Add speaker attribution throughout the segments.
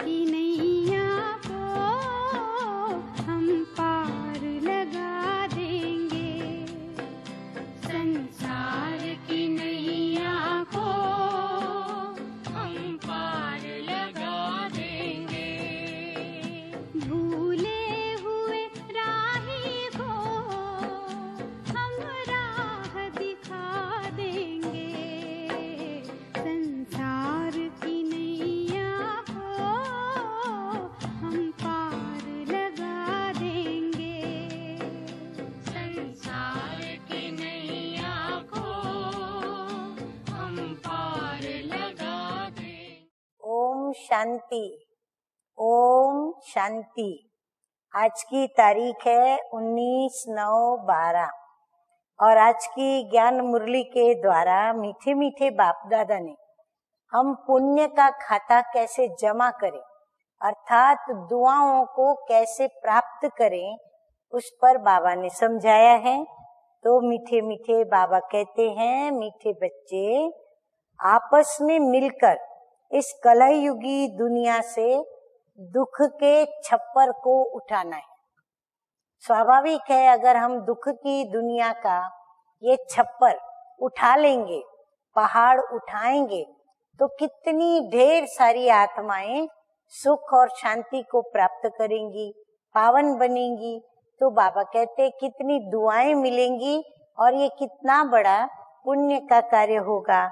Speaker 1: की नैया को हम पार लगा देंगे। संसार की नैया को हम पार लगा देंगे। भूले हुए राही को हम राह दिखा देंगे। संसार की नैया को हम पार लगा देंगे। संसार की नैया को हम पार लगा देंगे।
Speaker 2: ओम शांति, ओम शांति। आज की तारीख है 19/9/12 और आज की ज्ञान मुरली के द्वारा मीठे मीठे बाप दादा ने हम पुण्य का खाता कैसे जमा करें अर्थात दुआओं को कैसे प्राप्त करें उस पर बाबा ने समझाया है। तो मीठे मीठे बाबा कहते हैं, मीठे बच्चे आपस में मिलकर इस कलयुगी दुनिया से दुख के छप्पर को उठाना है। स्वाभाविक है, अगर हम दुख की दुनिया का ये छप्पर उठा लेंगे, पहाड़ उठाएंगे, तो कितनी ढेर सारी आत्माएं सुख और शांति को प्राप्त करेंगी, पावन बनेंगी। तो बाबा कहते कितनी दुआएं मिलेंगी और ये कितना बड़ा पुण्य का कार्य होगा।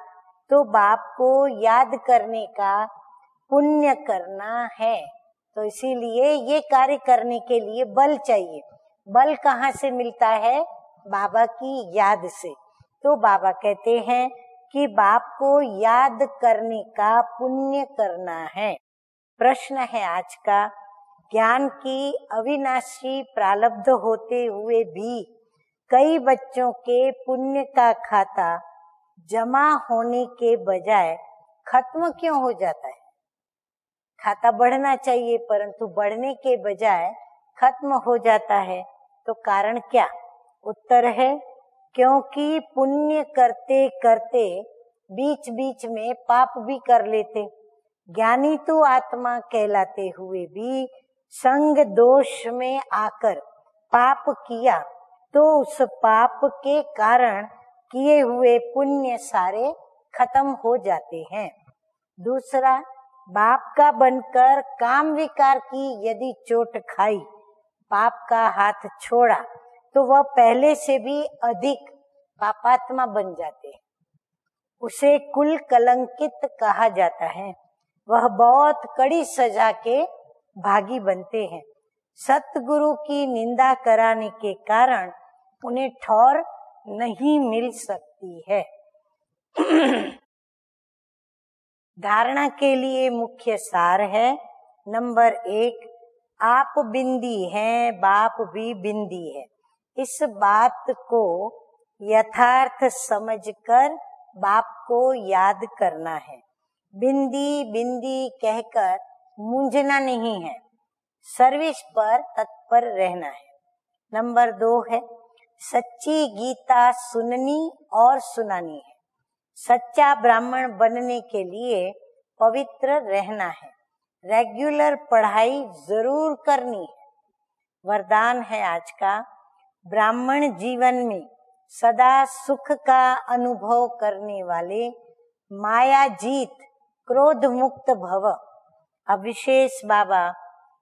Speaker 2: तो बाप को याद करने का पुण्य करना है, तो इसीलिए ये कार्य करने के लिए बल चाहिए। बल कहाँ से मिलता है? बाबा की याद से। तो बाबा कहते हैं कि बाप को याद करने का पुण्य करना है। प्रश्न है आज का, ज्ञान की अविनाशी प्रारब्ध होते हुए भी कई बच्चों के पुण्य का खाता जमा होने के बजाय खत्म क्यों हो जाता है? खाता बढ़ना चाहिए परंतु बढ़ने के बजाय खत्म हो जाता है। तो कारण क्या? उत्तर है, क्योंकि पुण्य करते करते बीच बीच में पाप भी कर लेते। ज्ञानी तो आत्मा कहलाते हुए भी संग दोष में आकर पाप किया तो उस पाप के कारण किए हुए पुण्य सारे खत्म हो जाते हैं। दूसरा, बाप का बनकर काम विकार की यदि चोट खाई, पाप का हाथ छोड़ा, तो वह पहले से भी अधिक पापात्मा बन जाते हैं। उसे कुल कलंकित कहा जाता है। वह बहुत कड़ी सजा के भागी बनते हैं। सतगुरु की निंदा कराने के कारण उन्हें ठौर नहीं मिल सकती है। धारणा के लिए मुख्य सार है, नंबर 1, आप बिंदी हैं, बाप भी बिंदी है। इस बात को यथार्थ समझकर बाप को याद करना है। बिंदी बिंदी कहकर मूंझना नहीं है, सर्विस पर तत्पर रहना है। नंबर 2 है, सच्ची गीता सुननी और सुनानी है। सच्चा ब्राह्मण बनने के लिए पवित्र रहना है। रेगुलर पढ़ाई जरूर करनी है। वरदान है आज का, ब्राह्मण जीवन में सदा सुख का अनुभव करने वाले माया जीत क्रोध मुक्त भव। अब विशेष बाबा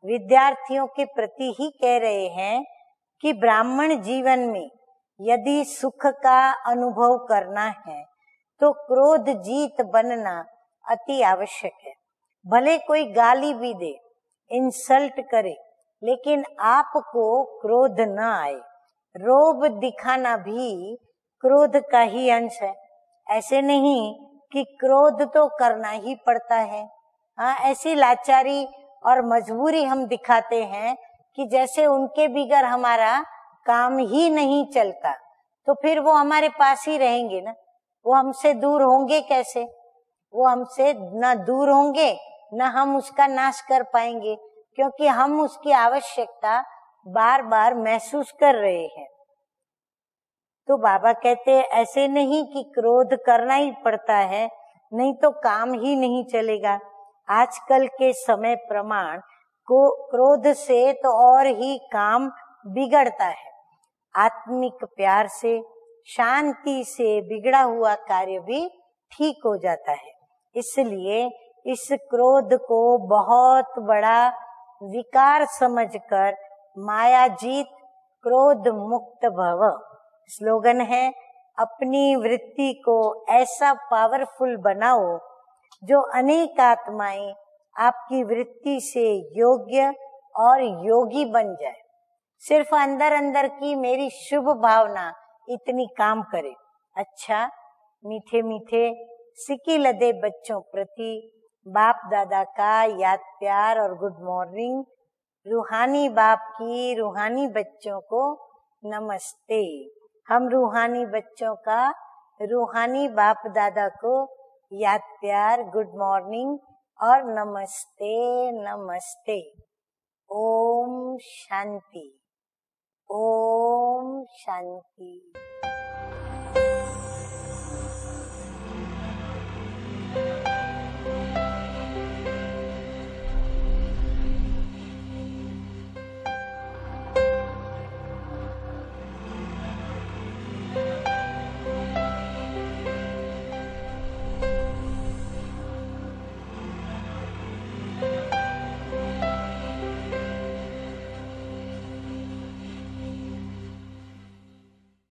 Speaker 2: विद्यार्थियों के प्रति ही कह रहे हैं कि ब्राह्मण जीवन में यदि सुख का अनुभव करना है तो क्रोध जीत बनना अति आवश्यक है। भले कोई गाली भी दे, इंसल्ट करे, लेकिन आपको क्रोध न आए। रोब दिखाना भी क्रोध का ही अंश है। ऐसे नहीं कि क्रोध तो करना ही पड़ता है। हाँ, ऐसी लाचारी और मजबूरी हम दिखाते हैं कि जैसे उनके बिगर हमारा काम ही नहीं चलता, तो फिर वो हमारे पास ही रहेंगे ना, वो हमसे दूर होंगे कैसे? वो हमसे न दूर होंगे न हम उसका नाश कर पाएंगे, क्योंकि हम उसकी आवश्यकता बार बार महसूस कर रहे हैं। तो बाबा कहते हैं ऐसे नहीं कि क्रोध करना ही पड़ता है, नहीं तो काम ही नहीं चलेगा। आजकल के समय प्रमाण को क्रोध से तो और ही काम बिगड़ता है। आत्मिक प्यार से, शांति से बिगड़ा हुआ कार्य भी ठीक हो जाता है। इसलिए इस क्रोध को बहुत बड़ा विकार समझकर मायाजीत क्रोध मुक्त भव स्लोगन है, अपनी वृत्ति को ऐसा पावरफुल बनाओ जो अनेक आत्माएं आपकी वृत्ति से योग्य और योगी बन जाए। सिर्फ अंदर अंदर की मेरी शुभ भावना इतनी काम करे। अच्छा, मीठे मीठे सिक्की लदे बच्चों प्रति बाप दादा का याद प्यार और गुड मॉर्निंग। रूहानी बाप की रूहानी बच्चों को नमस्ते। हम रूहानी बच्चों का रूहानी बाप दादा को याद प्यार, गुड मॉर्निंग और नमस्ते नमस्ते। ओम शांति, ओम शांति।